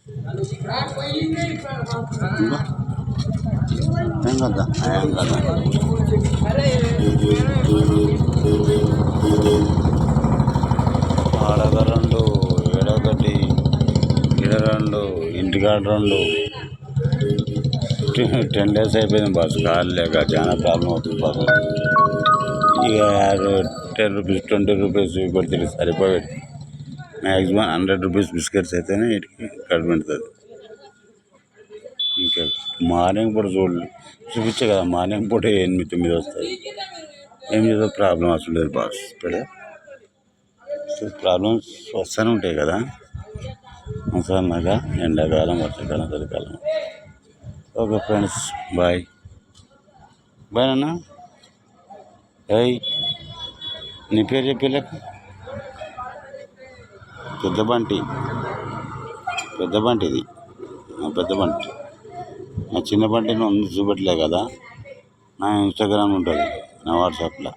ఏం కదా ఏం కదా ఆడగ రెండు ఏడొకటి ఈడ రెండు ఇంటికాడ రెండు 10 days అయిపోయింది బస్సు కాదు లేక చాలా ప్రాబ్లం అవుతుంది బస్సు. ఇక 10 రూపీస్ 20 రూపీస్ కొడితే సరిపోయాడు. మ్యాక్సిమం 100 రూపీస్ బిస్కెట్స్ అయితేనే వీటికి కడుపు పెడుతుంది. ఇంకా మార్నింగ్ పూట చూపించే కదా, మార్నింగ్ పూట 8-9 వస్తాయి. ఏం చేద్దాం, ప్రాబ్లం అసలు లేదు బాస్. ఇప్పుడే ప్రాబ్లమ్స్ వస్తూనే ఉంటాయి కదా అవసరన్నాక, ఎండాకాలం వర్షాకాలం చలికాలం. ఓకే ఫ్రెండ్స్, బాయ్ బాయ్ నాన్న. ఏయ్ నీ పేరు చెప్పలేక పెద్ద బంటి ఇది పెద్ద బంటి. నా చిన్న బంటి నువ్వు చూపెట్టలే కదా, నా ఇన్స్టాగ్రామ్ ఉంటుంది, నా వాట్సాప్లో.